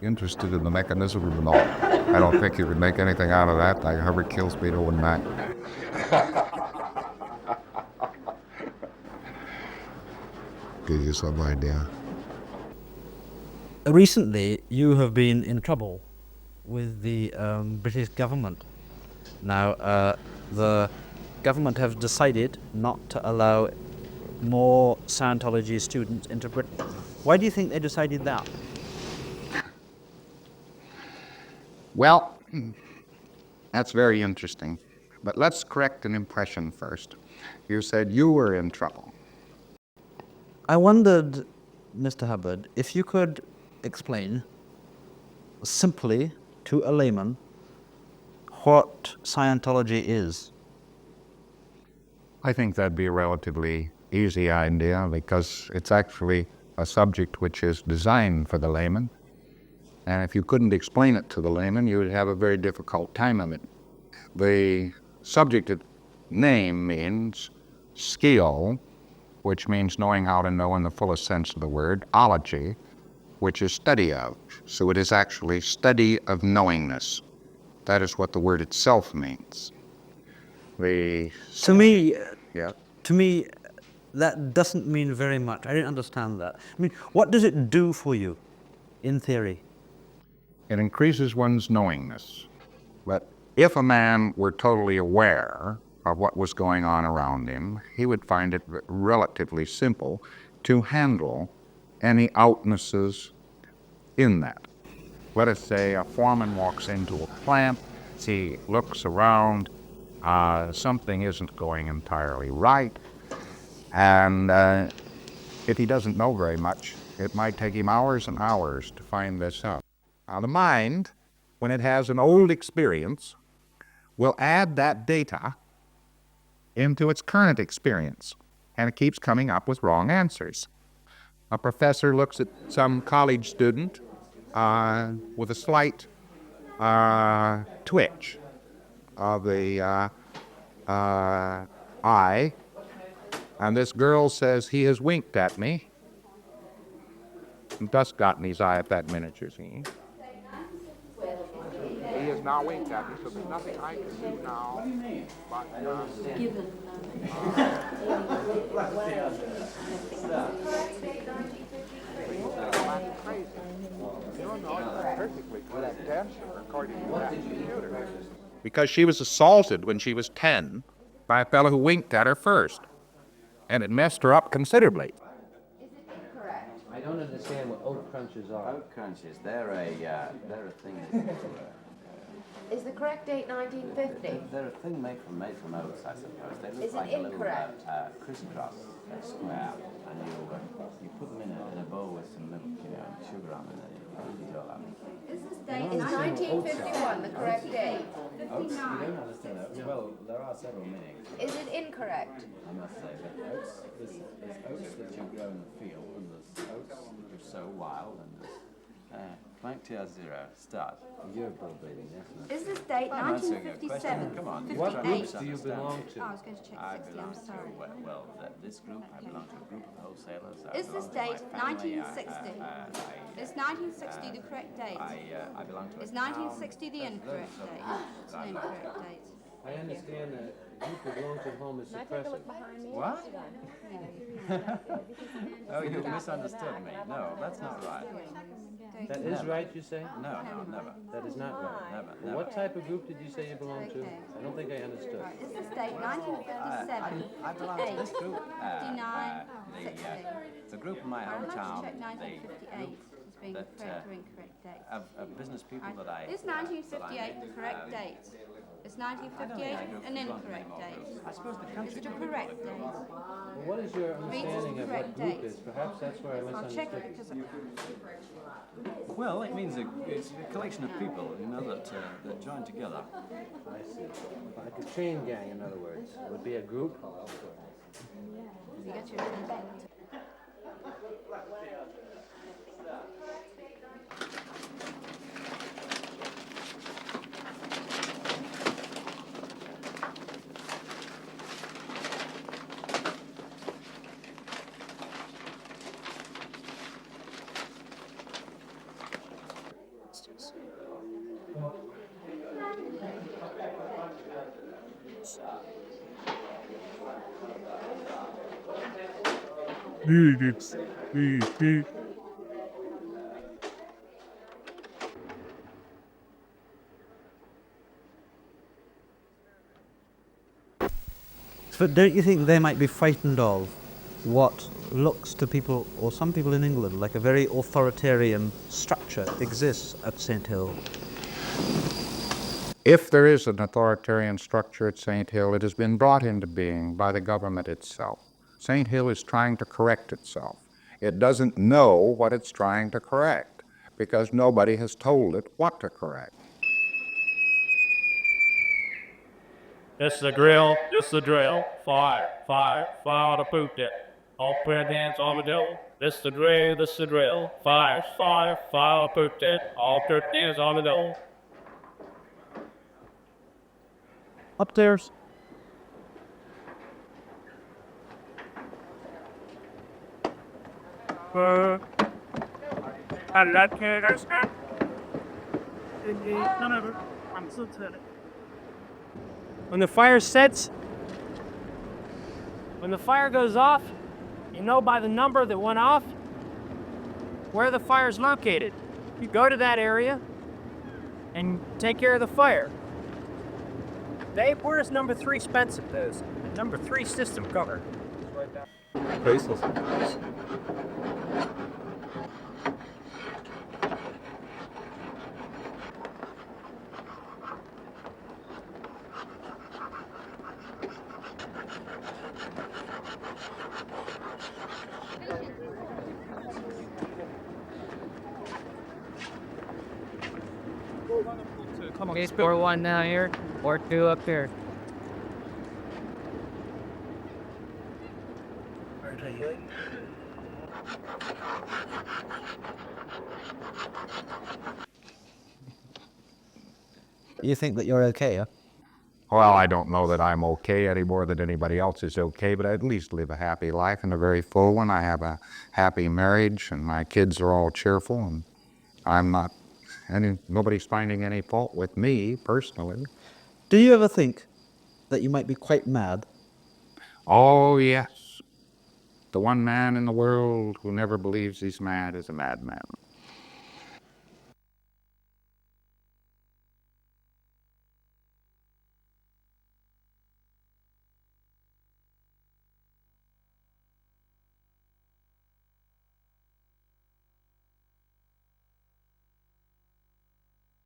interested in the mechanism of the all. I don't think you could make anything out of that. Like Hubbard kills Beetle and Mac. Gives you some idea. Recently, you have been in trouble with the British government. Now, the government have decided not to allow more Scientology students into Britain. Why do you think they decided that? Well, that's very interesting. But let's correct an impression first. You said you were in trouble. I wondered, Mr. Hubbard, if you could explain simply to a layman what Scientology is. I think that'd be a relatively easy idea because it's actually a subject which is designed for the layman. And if you couldn't explain it to the layman, you would have a very difficult time of it. The subject name means skill, which means knowing how to know in the fullest sense of the word, ology, which is study of. So it is actually study of knowingness. That is what the word itself means. To me, Yeah. that doesn't mean very much. I didn't understand that. I mean, what does it do for you, in theory? It increases one's knowingness. But if a man were totally aware of what was going on around him, he would find it relatively simple to handle any outnesses in that. Let us say a foreman walks into a plant, he looks around, something isn't going entirely right, and if he doesn't know very much, it might take him hours and hours to find this out. Now, the mind, when it has an old experience, will add that data into its current experience, and it keeps coming up with wrong answers. A professor looks at some college student with a slight twitch of the eye, and this girl says, "He has winked at me." Dust got in his eye at that minute, you see. He has now winked at me, so there's nothing I can do now. But, that's crazy. No, it's perfectly correct answer according to that computer. Because she was assaulted when she was 10 by a fellow who winked at her first. And it messed her up considerably. I don't understand what oat crunches are. Oat crunches, they're a thing. Is the correct date 1950? They're a thing made from oats, I suppose. They look Is it like a incorrect? little crisscross square, and you put them in a bowl with some milk, and sugar on it, and you all up. Is 1951 the correct date? Oats, you don't understand that. Well, there are several meanings. Is it incorrect? I must say that there's oats that you grow in the field, and there's oats that you sow wild, and there's blank tier 0, start. You're bleeding, yes. Is this date I'm answering your 1957? question. Come on, What try to groups do you misunderstand belong me. to? Oh, I was going to check I 60, belong I'm to, sorry. this group, I belong to a group of wholesalers. Is this date 1960? Is 1960 the correct date? I belong to a Is 1960 the incorrect date? It's an incorrect date. I understand that group that belongs at home is suppressive. What? Oh, you misunderstood me. No, that's not right. That is right, you say? No, never. That is not right. Never. What type of group did you say you belong to? I don't think I understood. Is this date 1957? I belong to this group. 59, 60. The group in my I'll have hometown, to check 1958 as being the that, correct or incorrect date. of business people that I... Is 1958 the correct date? Is 1958 an incorrect date? I suppose the Is country it a people correct call it. date? Well, what is your understanding of what group is? Perhaps that's where I I'll check misunderstood. it because Well, it means it's a collection of people, that join together. I see. Like a chain gang, in other words. It would be a group. you got your attention. Charles. But don't you think they might be frightened of what looks to people, or some people in England, like a very authoritarian structure exists at St. Hill? If there is an authoritarian structure at St. Hill, it has been brought into being by the government itself. St. Hill is trying to correct itself. It doesn't know what it's trying to correct because nobody has told it what to correct. This the drill, this the drill. Fire, fire, fire to boot it. All prayer dance on the drill. This the drill, this the drill. Fire, fire, fire to boot it. All prayer dance on the drill. Upstairs. When the fire sets, when the fire goes off, you know by the number that went off where the fire's located. You go to that area and take care of the fire. Dave, where's number 3 Spencer those? Number 3 system cover. Okay, score 1 down here, or 2 up there. You think that you're okay, huh? Well, I don't know that I'm okay any more than anybody else is okay, but I at least live a happy life and a very full one. I have a happy marriage, and my kids are all cheerful, and I'm not, nobody's finding any fault with me personally. Do you ever think that you might be quite mad? Oh, yes. The one man in the world who never believes he's mad is a madman.